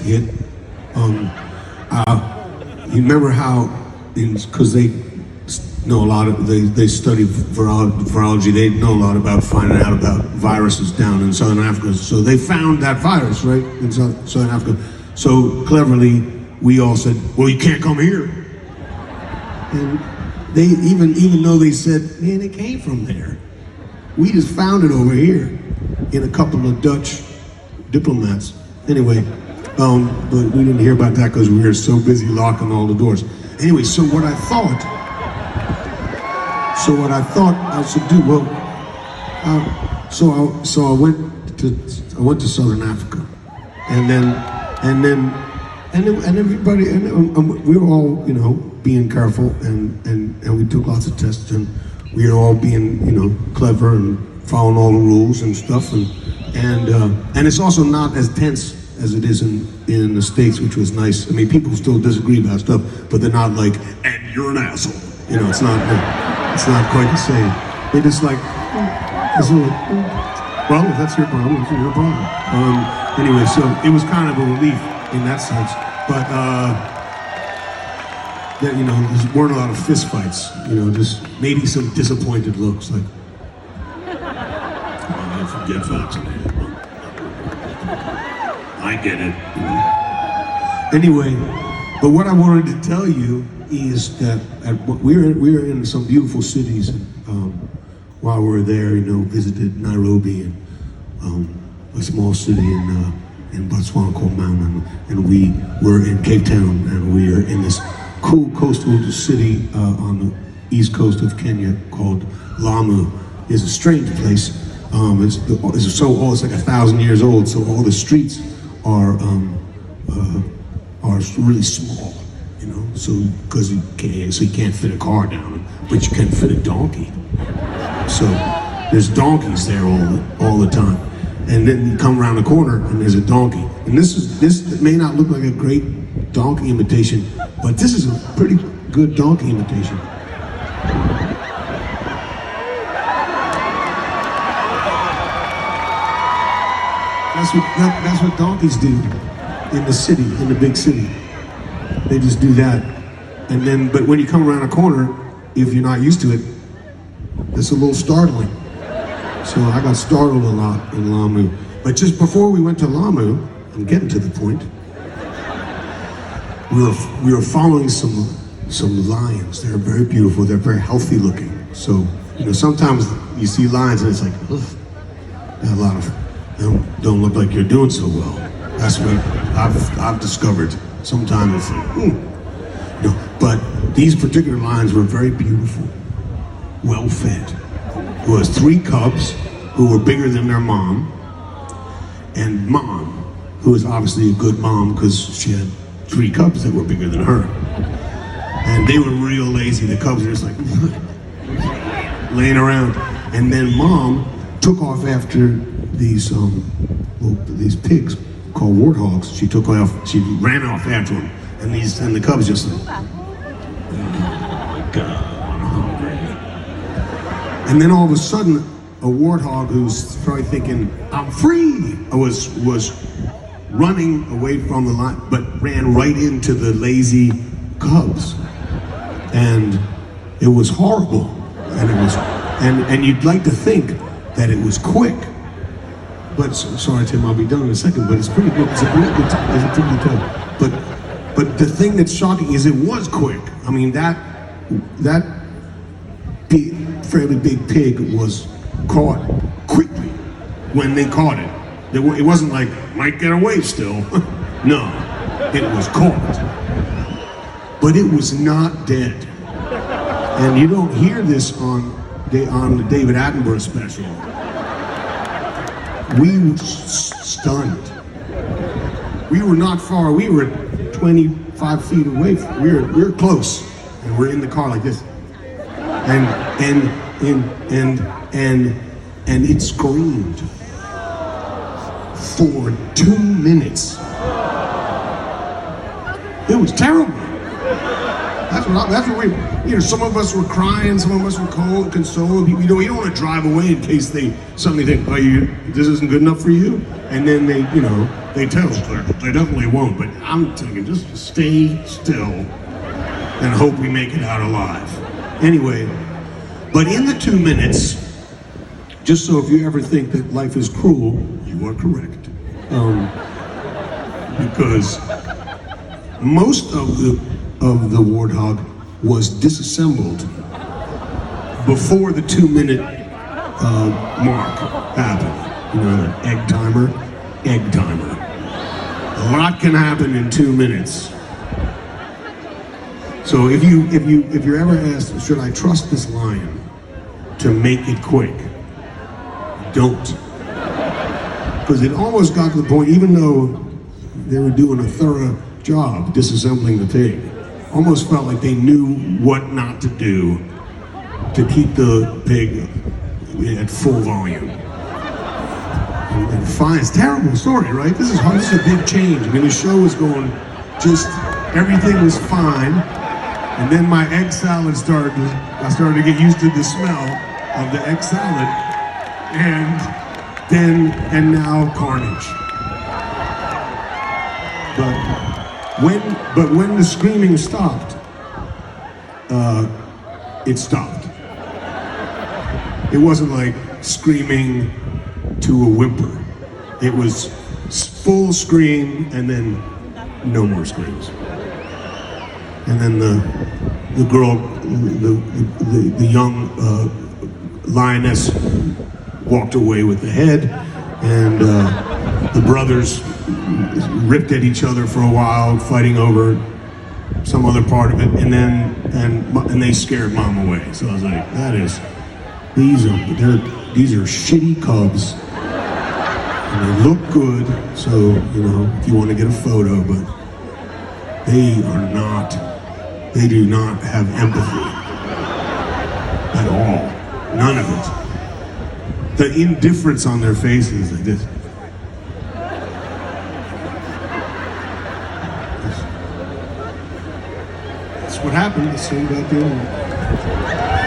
hit. You remember how, because they know a lot of, they study virology, they know a lot about finding out about viruses down in Southern Africa. So they found that virus, right, in Southern Africa. So cleverly, we all said, well, you can't come here. And they, even though they said, man, it came from there. We just found it over here in a couple of Dutch diplomats. Anyway, but we didn't hear about that because we were so busy locking all the doors. Anyway, so what I thought I should do, well, so I went to Southern Africa, and everybody, we were all, you know, being careful, and we took lots of tests, and we were all being, you know, clever and following all the rules and stuff, and it's also not as tense as it is in the States, which was nice. I mean, people still disagree about stuff, but they're not like, and you're an asshole. You know, it's not quite the same. They just like, well, if that's your problem, it's your problem. Anyway, so it was kind of a relief in that sense, but that, you know, there weren't a lot of fist fights. You know, just maybe some disappointed looks, like, oh, get vaccinated. I get it. Anyway, but what I wanted to tell you is that we were in some beautiful cities while we were there. You know, visited Nairobi and a small city in Botswana called Mountain, and we were in Cape Town, and we are in this cool coastal city on the east coast of Kenya called Lamu. It's a strange place. It's so old, it's like 1,000 years old. So all the streets are really small, you know. So because you can't fit a car down them, but you can fit a donkey. So there's donkeys there all the time, and then you come around the corner and there's a donkey. And this may not look like a great donkey imitation, but this is a pretty good donkey imitation. That's what donkeys do in the city, in the big city. They just do that. And then, but when you come around a corner, if you're not used to it, it's a little startling. So I got startled a lot in Lamu. But just before we went to Lamu, I'm getting to the point, we were following some lions. They're very beautiful, they're very healthy looking. So, you know, sometimes you see lions and it's like, ugh, a lot of don't look like you're doing so well. That's what I've discovered. Sometimes it's like, you know, but these particular lions were very beautiful, well-fed. Who has 3 cubs who were bigger than their mom, and mom, who is obviously a good mom because she had 3 cubs that were bigger than her. And they were real lazy. The cubs were just like laying around. And then mom took off after these pigs called warthogs. She ran off after them, and the cubs just like, oh my God, I'm hungry. And then all of a sudden, a warthog who's probably thinking, I'm free, was running away from the line, but ran right into the lazy cubs, and it was horrible, and you'd like to think that it was quick. But sorry, Tim, I'll be done in a second. But it's pretty good. It's a pretty good time. But the thing that's shocking is it was quick. I mean, that fairly big pig was caught quickly when they caught it. It wasn't like might get away still. No, it was caught, but it was not dead. And you don't hear this on the David Attenborough special. We were stunned. We were not far. We were 25 feet away. We were close, and we're in the car like this. And it screamed for 2 minutes. It was terrible. That's what we, you know, some of us were crying, some of us were cold, consoling people. You know, you don't want to drive away in case they suddenly think, oh, this isn't good enough for you. And then they, you know, They tell her they definitely won't, but I'm thinking just stay still and hope we make it out alive. Anyway, but in the 2 minutes, just so if you ever think that life is cruel, you are correct. Because most of the warthog was disassembled before the 2 minute mark happened. You know, egg timer. A lot can happen in 2 minutes. So if you're ever asked, should I trust this lion to make it quick? Don't. Because it almost got to the point, even though they were doing a thorough job disassembling the pig, almost felt like they knew what not to do to keep the pig at full volume. And fine, it's a terrible story, right? This is a big change. I mean, the show was going everything was fine, and then my egg salad I started to get used to the smell of the egg salad, and now carnage. But when the screaming stopped, it stopped. It wasn't like screaming to a whimper. It was full scream and then no more screams. And then the girl, the young lioness walked away with the head, and the brothers ripped at each other for a while, fighting over some other part of it, and they scared Mom away. So I was like, these are shitty cubs, and they look good. So you know, if you want to get a photo, but they do not have empathy at all, none of it. The indifference on their faces, like this. That's what happened. Let's see back in.